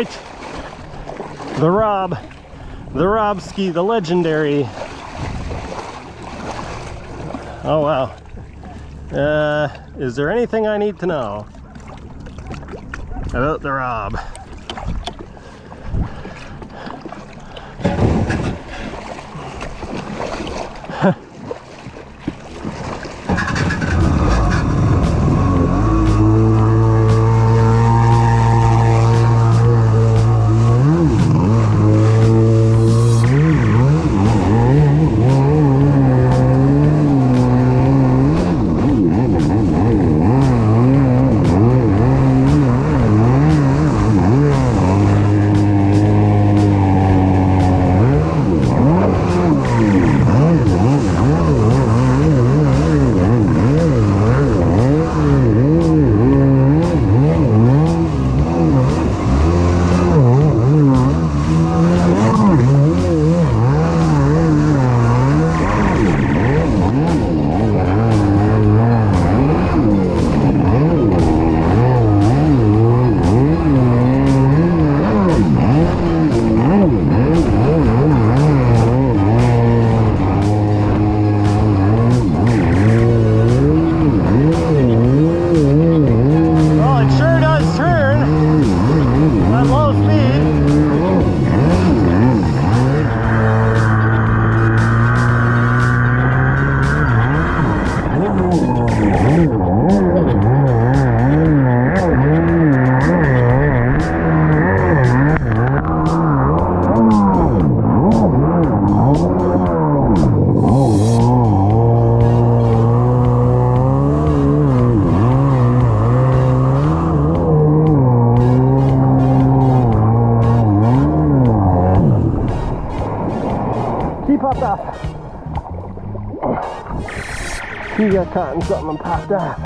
right, the Rob ski, the legendary. Oh wow. Is there anything I need to know about the Rob? Keep up that. You got caught in something and popped off.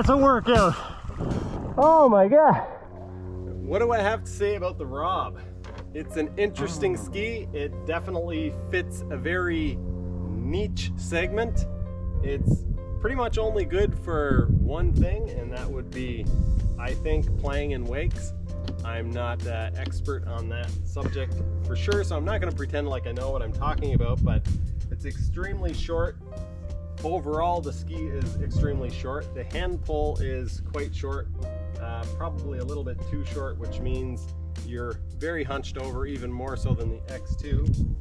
Workout. Oh my god. What do I have to say about the Rob? It's an interesting ski. It definitely fits a very niche segment. It's pretty much only good for one thing, and that would be, I think, playing in wakes. I'm not expert on that subject for sure, so I'm not going to pretend like I know what I'm talking about, but it's extremely short. Overall, the ski is extremely short. The hand pull is quite short, probably a little bit too short, which means you're very hunched over, even more so than the X2.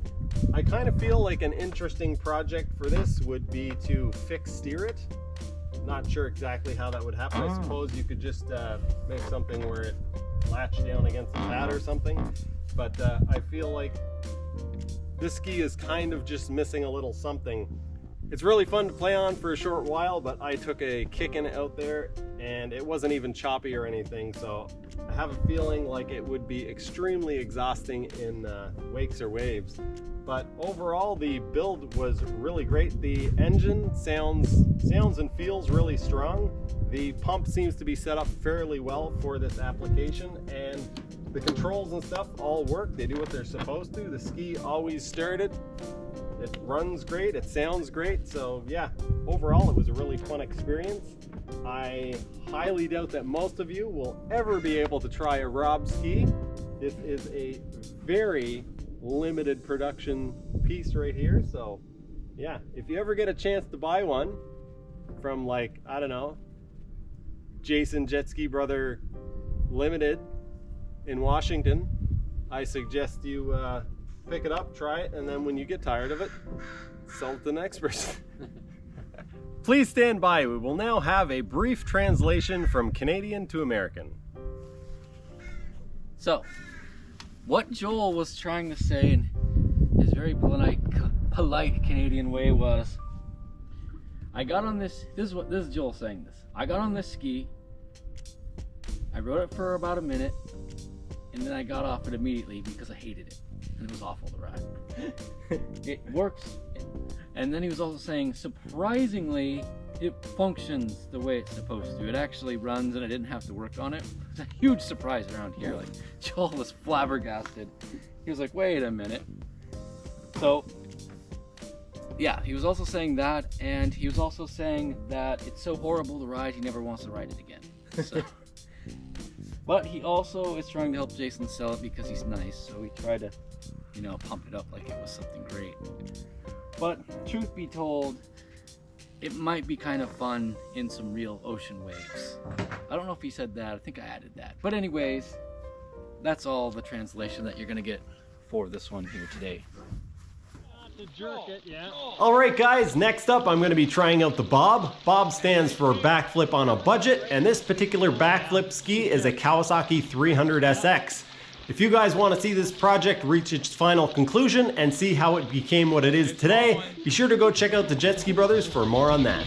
I kind of feel like an interesting project for this would be to fix steer it. Not sure exactly how that would happen. I suppose you could just make something where it latched down against the pad or something, but I feel like this ski is kind of just missing a little something. It's really fun to play on for a short while, but I took a kicking out there and it wasn't even choppy or anything, so I have a feeling like it would be extremely exhausting in wakes or waves. But overall, the build was really great. The engine sounds and feels really strong. The pump seems to be set up fairly well for this application, and the controls and stuff all work. They do what they're supposed to. The ski always started. It runs great, it sounds great, so yeah, overall it was a really fun experience. I highly doubt that most of you will ever be able to try a Rob ski. This is a very limited production piece right here, so yeah, if you ever get a chance to buy one from, like, I don't know, Jason Jetski Brother Limited in Washington, I suggest you pick it up, try it, and then when you get tired of it, sell it to the next person. Please stand by. We will now have a brief translation from Canadian to American. So, what Joel was trying to say in his very polite Canadian way was, I got on this is Joel saying this. I got on this ski, I rode it for about a minute, and then I got off it immediately because I hated it. And it was awful to ride. It works. And then he was also saying, surprisingly, it functions the way it's supposed to. It actually runs and I didn't have to work on it. It's a huge surprise around here. Like, Joel was flabbergasted. He was like, wait a minute. So, yeah, he was also saying that, and he was also saying that it's so horrible to ride, he never wants to ride it again. So, but he also is trying to help Jason sell it because he's nice, so he tried to, you know, pump it up like it was something great. But truth be told, it might be kind of fun in some real ocean waves. I don't know if he said that, I think I added that. But anyways, that's all the translation that you're gonna get for this one here today. Alright guys, next up I'm going to be trying out the Bob. Bob stands for backflip on a budget, and this particular backflip ski is a Kawasaki 300SX. If you guys want to see this project reach its final conclusion and see how it became what it is today, be sure to go check out the Jetski brothers for more on that.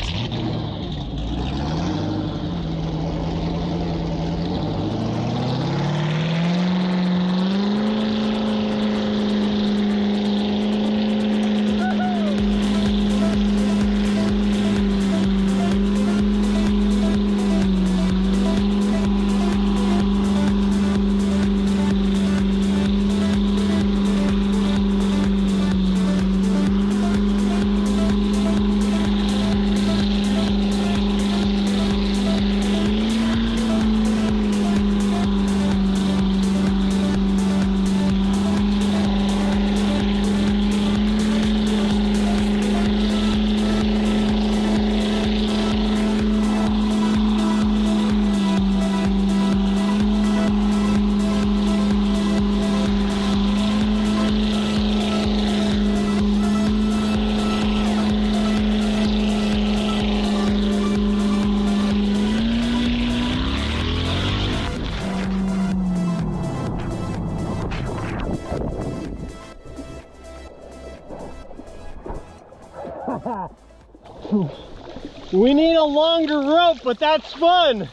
We need a longer rope, but that's fun.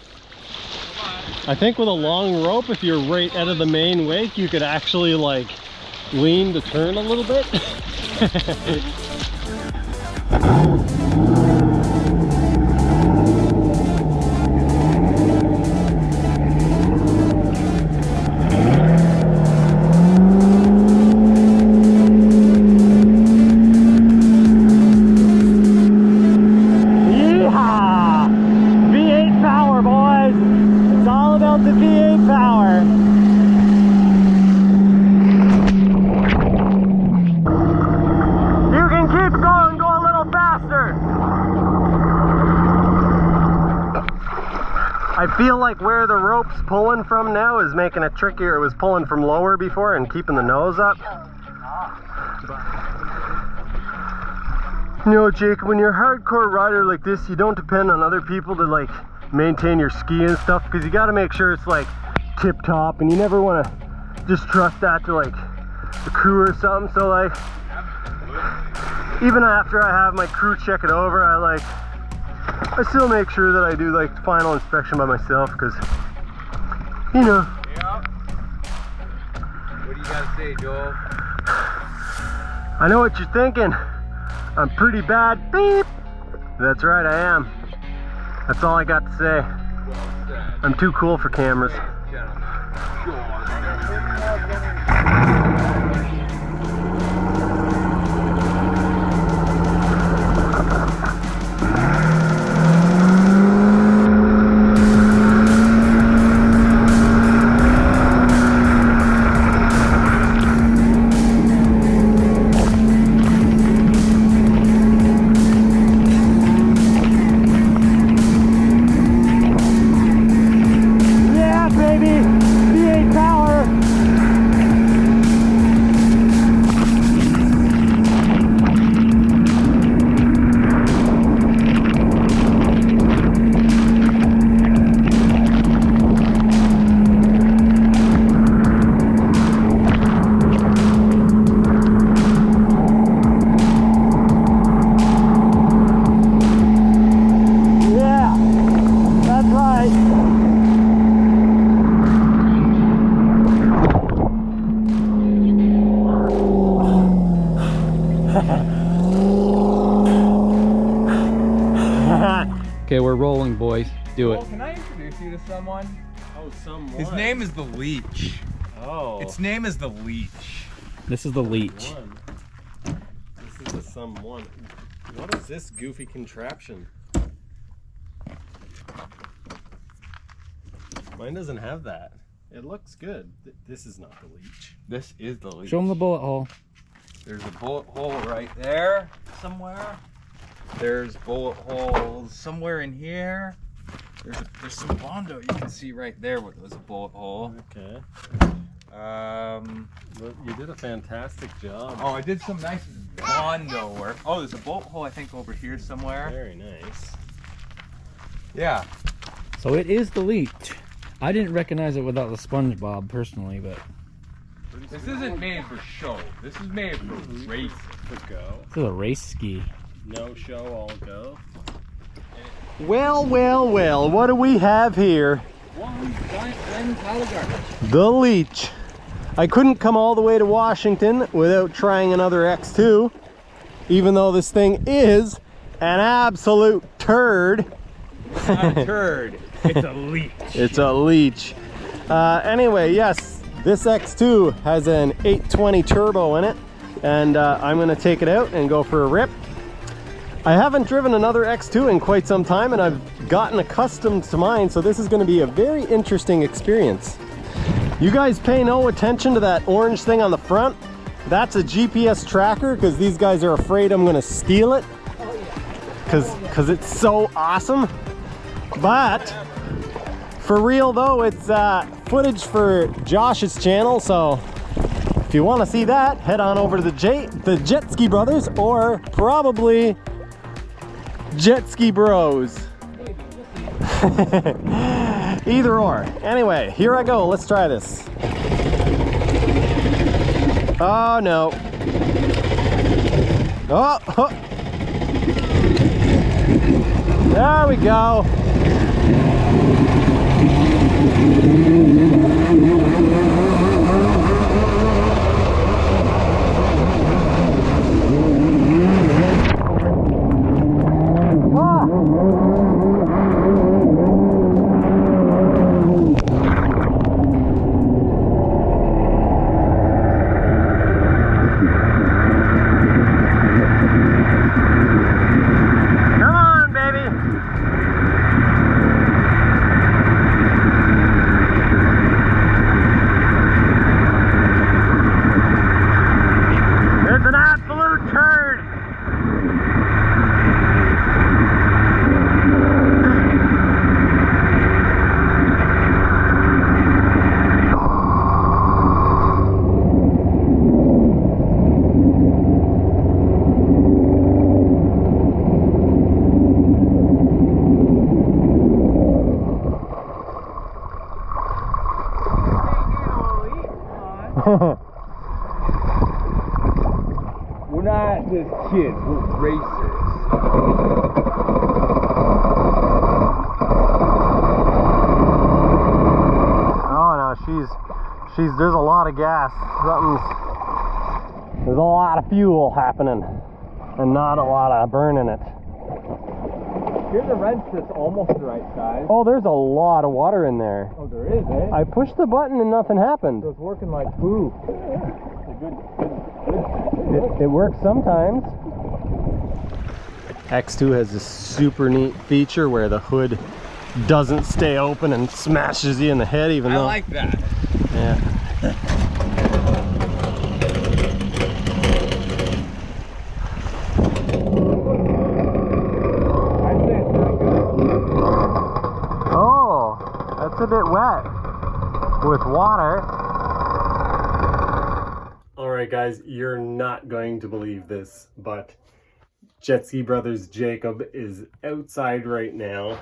I think with a long rope, if you're right out of the main wake, you could actually like lean to turn a little bit. I feel like where the rope's pulling from now is making it trickier. It was pulling from lower before and keeping the nose up. You know, Jake, when you're a hardcore rider like this, you don't depend on other people to like maintain your ski and stuff, because you got to make sure it's like tip top, and you never want to just trust that to like the crew or something. So like, even after I have my crew check it over, I still make sure that I do like the final inspection by myself, because, you know. Yeah. What do you gotta say, Joel? I know what you're thinking. I'm pretty bad. Beep. That's right, I am. That's all I got to say. Well said. I'm too cool for cameras. Gentlemen. Do it. Well, can I introduce you to someone? Oh, someone. His name is the Leech. Oh. Its name is the Leech. This is the Leech. This is the someone. What is this goofy contraption? Mine doesn't have that. It looks good. This is not the Leech. This is the Leech. Show him the bullet hole. There's a bullet hole right there somewhere. There's bullet holes somewhere in here. There's some Bondo you can see right there where there's a bullet hole. Okay. But you did a fantastic job. oh, I did some nice Bondo work. Oh, there's a bullet hole I think over here somewhere. Very nice. Yeah. So it is the Leech. I didn't recognize it without the SpongeBob personally, but This isn't made for show. This is made for racing. To go. this is a race ski. No show, all go. Well, well, well, what do we have here? One giant pile of garbage. The Leech. I couldn't come all the way to Washington without trying another X2, even though this thing is an absolute turd. It's not a turd. It's a Leech. It's a Leech. Anyway, yes, this X2 has an 820 turbo in it, and I'm gonna take it out and go for a rip. I haven't driven another X2 in quite some time, and I've gotten accustomed to mine, so this is gonna be a very interesting experience. You guys pay no attention to that orange thing on the front. That's a GPS tracker, because these guys are afraid I'm gonna steal it. Because it's so awesome. But for real though, it's footage for Josh's channel, so if you want to see that, head on over to the Jetski brothers, or probably Jetski bros. Either or. Anyway, here I go. Let's try this. Oh no. Oh. There we go. We're not just kids, we're racers. Oh no, there's a lot of gas. There's a lot of fuel happening and not a lot of burn in it. Here's a wrench that's almost the right size. Oh, there's a lot of water in there. Oh, there is, eh? I pushed the button and nothing happened. So it's working like poo. It works sometimes. X2 has this super neat feature where the hood doesn't stay open and smashes you in the head, even though... I like that. Yeah. Oh, that's a bit wet with water. Alright guys, you're not going to believe this, but Jetski Brothers Jacob is outside right now.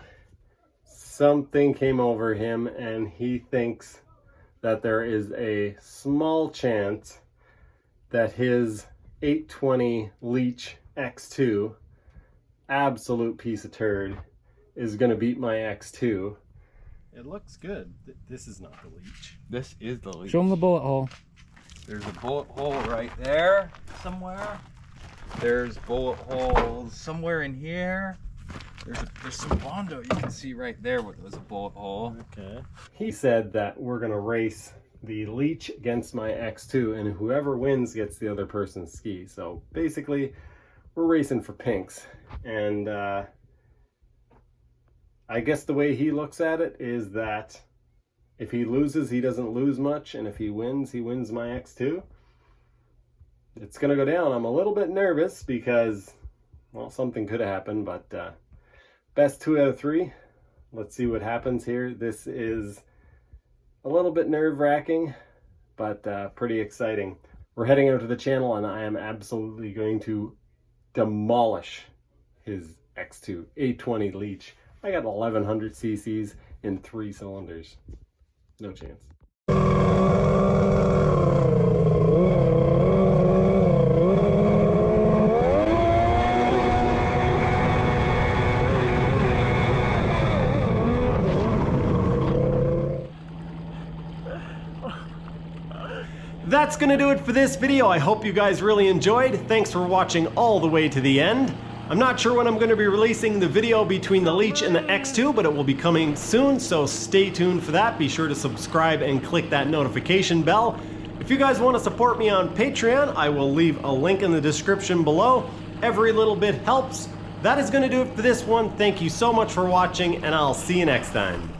Something came over him and he thinks that there is a small chance that his 820 Leech X2, absolute piece of turd, is going to beat my X2. It looks good. This is not the Leech. This is the Leech. Show him the bullet hole. There's a bullet hole right there somewhere. There's bullet holes somewhere in here. There's some Bondo you can see right there where there's a bullet hole. Okay. He said that we're gonna race the Leech against my X2, and whoever wins gets the other person's ski. So basically, we're racing for pinks. And I guess the way he looks at it is that if he loses, he doesn't lose much, and if he wins my X2. It's gonna go down. I'm a little bit nervous because, well, something could happen, but best 2 out of 3. Let's see what happens here. This is a little bit nerve-wracking, but pretty exciting. We're heading out to the channel, and I am absolutely going to demolish his X2 820 Leach. I got 1100 cc's in 3 cylinders. No chance. That's gonna do it for this video. I hope you guys really enjoyed. Thanks for watching all the way to the end. I'm not sure when I'm gonna be releasing the video between the Leech and the X2, but it will be coming soon, so stay tuned for that. Be sure to subscribe and click that notification bell. If you guys want to support me on Patreon, I will leave a link in the description below. Every little bit helps. That is gonna do it for this one. Thank you so much for watching, and I'll see you next time.